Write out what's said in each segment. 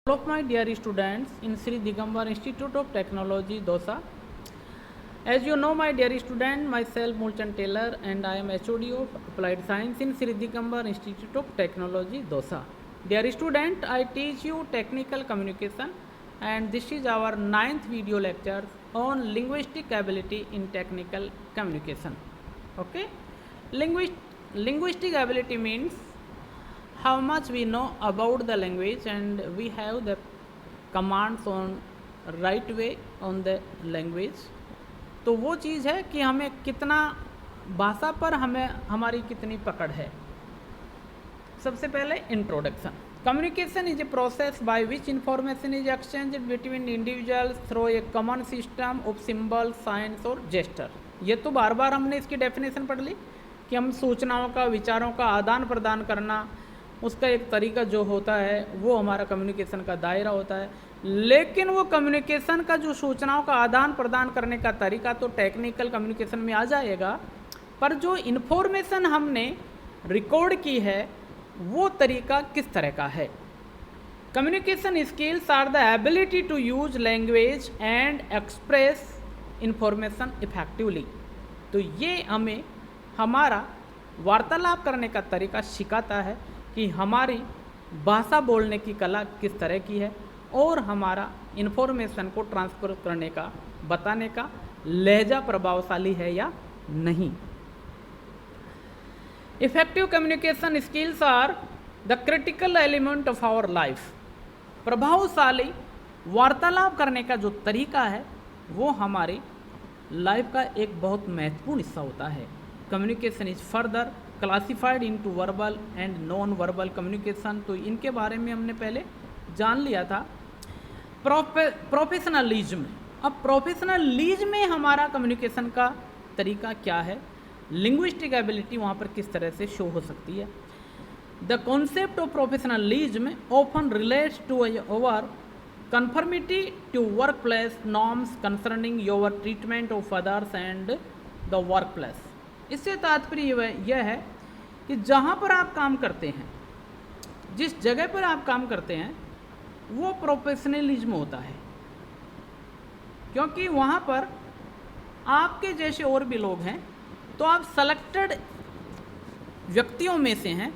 All of my dear students in Sri Digambar Institute of Technology, Dosa. As you know, my dear student, myself Mulchan Taylor and I am HOD of Applied Science in Sri Digambar Institute of Technology, Dosa. Dear student, I teach you technical communication and this is our 9th video lecture on linguistic ability in technical communication. Okay? Linguistic ability means how much we know about the language and we have the commands on right way on the language. तो वो चीज़ है कि हमें कितना भाषा पर हमें हमारी कितनी पकड़ है. सबसे पहले introduction. Communication is a process by which information is exchange between individuals through a common system of symbol, science और जेस्टर. ये तो बार बार हमने इसकी डेफिनेशन पढ़ ली कि हम सूचनाओं का, विचारों का आदान प्रदान करना, उसका एक तरीका जो होता है वो हमारा कम्युनिकेशन का दायरा होता है. लेकिन वो कम्युनिकेशन का जो सूचनाओं का आदान प्रदान करने का तरीका तो टेक्निकल कम्युनिकेशन में आ जाएगा, पर जो इन्फॉर्मेशन हमने रिकॉर्ड की है वो तरीका किस तरह का है. Communication skills are the ability to use language and express information effectively. तो ये हमें हमारा वार्तालाप करने का तरीका सिखाता है कि हमारी भाषा बोलने की कला किस तरह की है और हमारा इन्फॉर्मेशन को ट्रांसफर करने का, बताने का लहजा प्रभावशाली है या नहीं. Effective communication skills are the critical element of our life. प्रभावशाली वार्तालाप करने का जो तरीका है वो हमारी लाइफ का एक बहुत महत्वपूर्ण हिस्सा होता है. Communication is further classified into verbal and non verbal communication. तो इनके बारे में हमने पहले जान लिया था. प्रोफेशनलिज्म. अब प्रोफेशनलिज्म में हमारा कम्युनिकेशन का तरीका क्या है, लिंग्विस्टिक एबिलिटी वहाँ पर किस तरह से शो हो सकती है. The concept of professionalism often relates to over conformity to work place norms concerning your treatment of others and the work place. इससे तात्पर्य यह है कि जहाँ पर आप काम करते हैं, जिस जगह पर आप काम करते हैं वो प्रोफेशनलिज्म होता है, क्योंकि वहाँ पर आपके जैसे और भी लोग हैं. तो आप सेलेक्टेड व्यक्तियों में से हैं.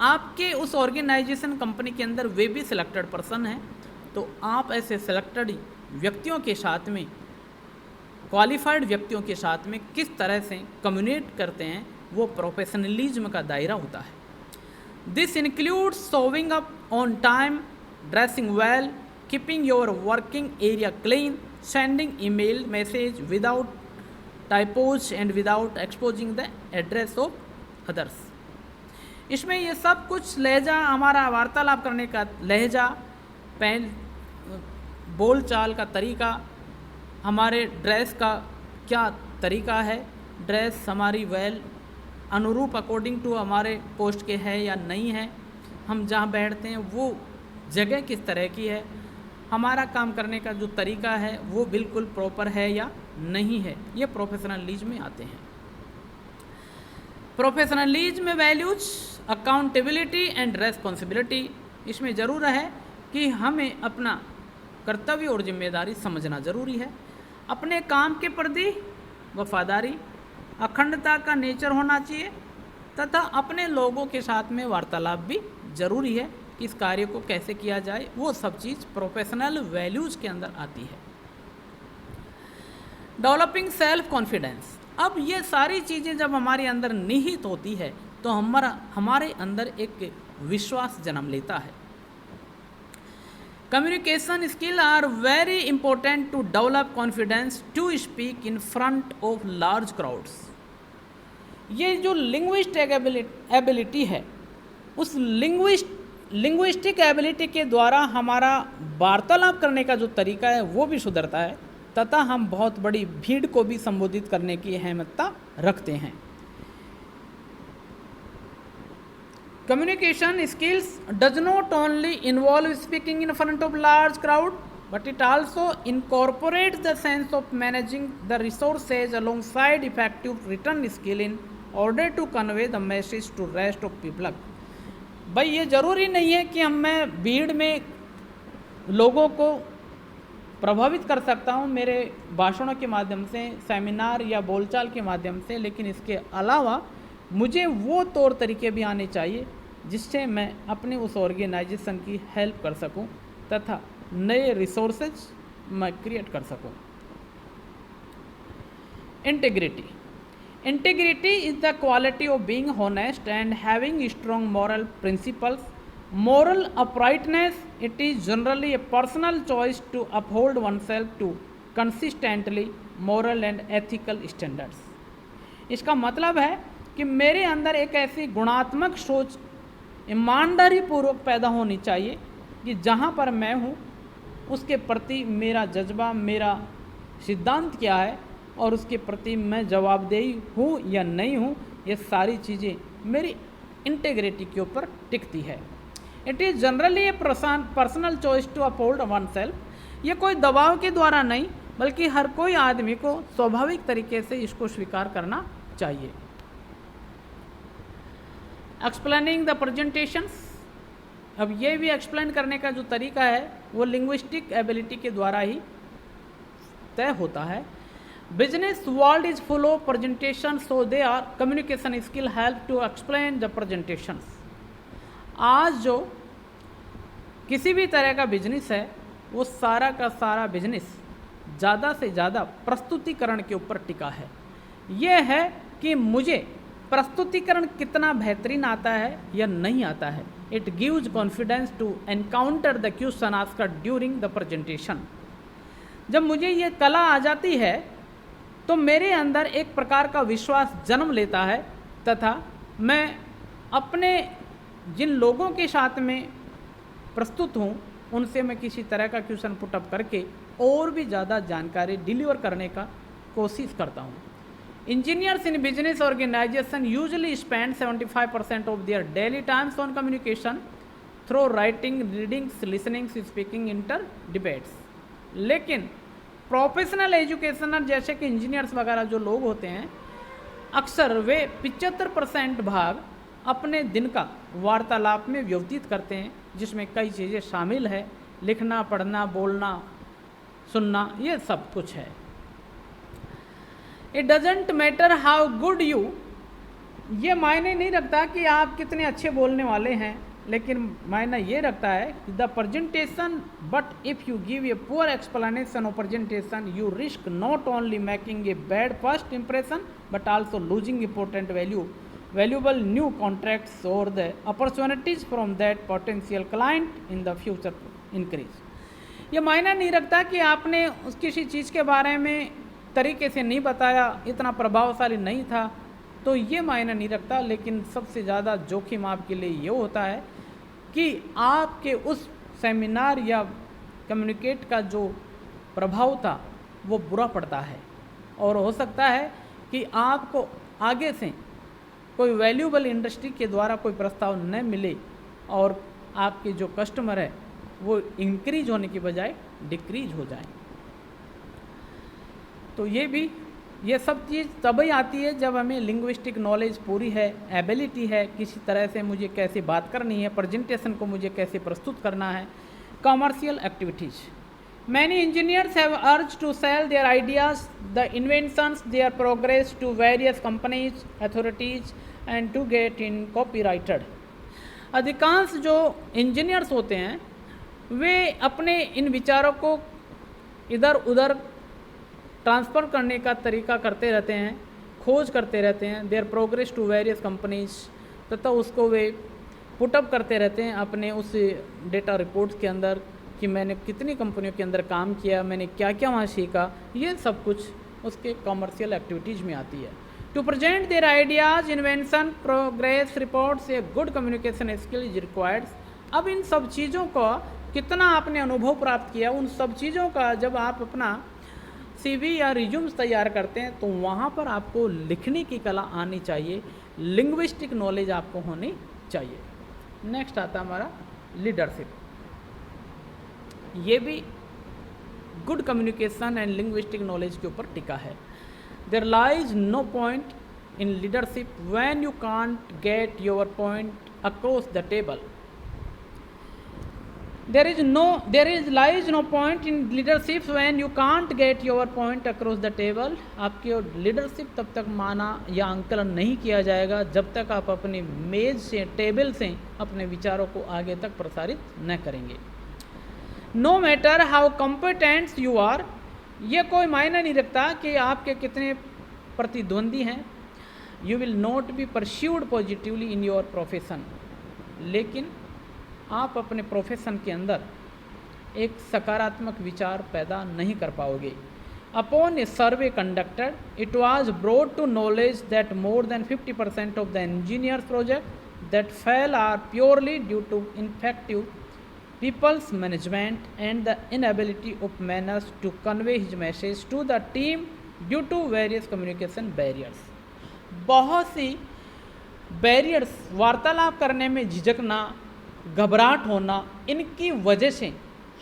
आपके उस ऑर्गेनाइजेशन कंपनी के अंदर वे भी सिलेक्टेड पर्सन हैं. तो आप ऐसे सिलेक्टेड व्यक्तियों के साथ में, क्वालिफाइड व्यक्तियों के साथ में किस तरह से कम्युनिकेट करते हैं वो प्रोफेशनलिज्म का दायरा होता है. This includes showing up on time, dressing well, keeping your working area clean, sending email message without typos and without exposing the address of others. इसमें ये सब कुछ लहजा, हमारा वार्तालाप करने का लहजा, पहन बोल चाल का तरीका, हमारे ड्रेस का क्या तरीका है, ड्रेस हमारी वेल अनुरूप अकॉर्डिंग टू हमारे पोस्ट के है या नहीं है, हम जहाँ बैठते हैं वो जगह किस तरह की है, हमारा काम करने का जो तरीका है वो बिल्कुल प्रॉपर है या नहीं है. ये प्रोफेशनलिज्म में आते हैं. प्रोफेशनलिज्म में वैल्यूज अकाउंटेबिलिटी एंड रेस्पॉन्सिबिलिटी. इसमें ज़रूर है कि हमें अपना कर्तव्य और जिम्मेदारी समझना ज़रूरी है. अपने काम के प्रति वफादारी, अखंडता का नेचर होना चाहिए तथा अपने लोगों के साथ में वार्तालाप भी ज़रूरी है. इस कार्य को कैसे किया जाए वो सब चीज़ प्रोफेशनल वैल्यूज़ के अंदर आती है. Developing self confidence. अब ये सारी चीज़ें जब हमारे अंदर निहित होती है तो हमारे अंदर एक विश्वास जन्म लेता है. Communication skill are very important to develop confidence to speak in front of large crowds. ये जो लिंग्विस्टिक एबिलिटी है, उस लिंग्विस्टिक एबिलिटी के द्वारा हमारा वार्तालाप करने का जो तरीका है वो भी सुधरता है तथा हम बहुत बड़ी भीड़ को भी संबोधित करने की अहमियता रखते हैं. Communication skills does not only involve speaking in front of large crowd, but it also incorporates the sense of managing the resources alongside effective written skill in order to convey the message to rest of people. भाई ये ज़रूरी नहीं है कि हमें भीड़ में लोगों को प्रभावित कर सकता हूँ मेरे भाषणों के माध्यम से, सेमिनार या बोलचाल के माध्यम से, लेकिन इसके अलावा मुझे वो तौर तरीके भी आने चाहिए जिससे मैं अपने उस ऑर्गेनाइजेशन की हेल्प कर सकूं तथा नए रिसोर्सेज मैं क्रिएट कर सकूं। Integrity is the quality of being honest and having strong moral principles. Moral uprightness, it is generally a personal choice to uphold oneself to consistently moral and ethical standards. इसका मतलब है कि मेरे अंदर एक ऐसी गुणात्मक सोच ईमानदारी पूर्वक पैदा होनी चाहिए कि जहाँ पर मैं हूँ उसके प्रति मेरा जज्बा, मेरा सिद्धांत क्या है और उसके प्रति मैं जवाबदेही हूँ या नहीं हूँ, ये सारी चीज़ें मेरी इंटेग्रिटी के ऊपर टिकती है। It is generally a personal choice to uphold oneself. ये कोई दबाव के द्वारा नहीं बल्कि हर कोई आदमी को स्वाभाविक तरीके से इसको स्वीकार करना चाहिए। एक्सप्लेनिंग द प्रेजेंटेशंस, अब ये भी एक्सप्लेन करने का जो तरीका है वो लिंग्विस्टिक एबिलिटी के द्वारा ही तय होता है। Business world is full of presentation, so they are communication skill help to explain the presentations. आज जो किसी भी तरह का बिजनेस है वो सारा का सारा बिजनेस ज़्यादा से ज़्यादा प्रस्तुतिकरण के ऊपर टिका है। ये है कि मुझे प्रस्तुतिकरण कितना बेहतरीन आता है या नहीं आता है। It gives confidence to encounter the question asked during the presentation. जब मुझे ये कला आ जाती है तो मेरे अंदर एक प्रकार का विश्वास जन्म लेता है तथा मैं अपने जिन लोगों के साथ में प्रस्तुत हूँ उनसे मैं किसी तरह का क्वेश्चन पुटअप करके और भी ज़्यादा जानकारी डिलीवर करने का कोशिश करता हूँ। Engineers in business organization usually spend 75% of their daily times on communication through writing, readings, listenings, speaking, inter debates. लेकिन प्रोफेशनल एजुकेशनर जैसे कि इंजीनियर्स वगैरह जो लोग होते हैं अक्सर वे 75% भाग अपने दिन का वार्तालाप में व्यतीत करते हैं, जिसमें कई चीज़ें शामिल है, लिखना, पढ़ना, बोलना, सुनना, ये सब कुछ है। It doesn't matter how good you, ये मायने नहीं रखता कि आप कितने अच्छे बोलने वाले हैं, लेकिन मायना ये रखता है the presentation, but if you give a poor explanation of presentation you risk not only making a bad first impression but also losing important valuable new contracts or the opportunities from that potential client in the future increase। ये मायना नहीं रखता कि आपने उस किसी चीज़ के बारे में तरीके से नहीं बताया, इतना प्रभावशाली नहीं था, तो ये मायना नहीं रखता। लेकिन सबसे ज़्यादा जोखिम आपके लिए ये होता है कि आपके उस सेमिनार या कम्युनिकेट का जो प्रभाव था वो बुरा पड़ता है और हो सकता है कि आपको आगे से कोई वैल्यूबल इंडस्ट्री के द्वारा कोई प्रस्ताव न मिले और आपके जो कस्टमर है वो इंक्रीज होने की बजाय डिक्रीज हो जाए। तो ये सब चीज़ तभी आती है जब हमें लिंग्विस्टिक नॉलेज पूरी है, एबिलिटी है, किसी तरह से मुझे कैसे बात करनी है, प्रेजेंटेशन को मुझे कैसे प्रस्तुत करना है। Commercial activities, many engineers have urge to sell their ideas, the inventions, their progress to various companies, authorities and to get in copyrighted. अधिकांश जो इंजीनियर्स होते हैं वे अपने इन विचारों को इधर उधर ट्रांसफ़र करने का तरीका करते रहते हैं, खोज करते रहते हैं, there progress to various companies, तथा उसको वे पुटअप करते रहते हैं अपने उस डेटा रिपोर्ट्स के अंदर कि मैंने कितनी कंपनियों के अंदर काम किया, मैंने क्या क्या वहाँ सीखा। ये सब कुछ उसके कॉमर्शियल एक्टिविटीज़ में आती है। To present there ideas, invention, progress reports, a good communication skill is required. अब इन सब चीज़ों का कितना आपने अनुभव प्राप्त किया, उन सब चीज़ों का जब आप अपना CV या रिज्यूम्स तैयार करते हैं तो वहाँ पर आपको लिखने की कला आनी चाहिए, लिंग्विस्टिक नॉलेज आपको होनी चाहिए। नेक्स्ट आता है हमारा लीडरशिप। ये भी good communication and linguistic knowledge के ऊपर टिका है। There lies no point in leadership when you can't get your point across the table. there is lies no point in leadership when you can't get your point across the table. आपकी leadership तब तक माना या आंकलन नहीं किया जाएगा जब तक आप अपनी मेज से, टेबल से अपने विचारों को आगे तक प्रसारित न करेंगे. No matter how competent you are, ये कोई मायने नहीं रखता कि आपके कितने प्रतिद्वंदी हैं. You will not be pursued positively in your profession, लेकिन आप अपने प्रोफेशन के अंदर एक सकारात्मक विचार पैदा नहीं कर पाओगे. Upon a survey conducted, it was brought to knowledge that more than 50% of the engineers project that fail are purely due to ineffective people's management and the inability of managers to convey his message to the team due to various communication barriers. बहुत सी barriers, वार्तालाप करने में झिझकना, घबराहट होना, इनकी वजह से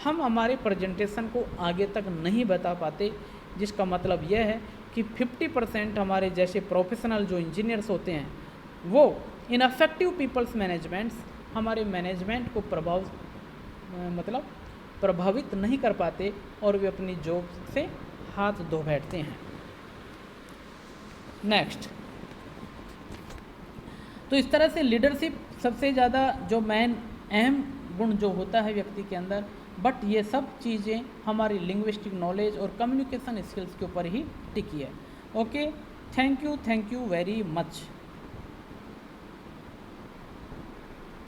हम हमारे प्रेजेंटेशन को आगे तक नहीं बता पाते, जिसका मतलब यह है कि 50% हमारे जैसे प्रोफेशनल जो इंजीनियर्स होते हैं वो इनफेक्टिव पीपल्स मैनेजमेंट्स हमारे मैनेजमेंट को प्रभावित नहीं कर पाते और वे अपनी जॉब से हाथ धो बैठते हैं. नेक्स्ट, तो इस तरह से लीडरशिप सबसे ज़्यादा जो अहम गुण जो होता है व्यक्ति के अंदर, बट ये सब चीज़ें हमारी लिंग्विस्टिक नॉलेज और कम्युनिकेशन स्किल्स के ऊपर ही टिकी है. Okay, thank you very much.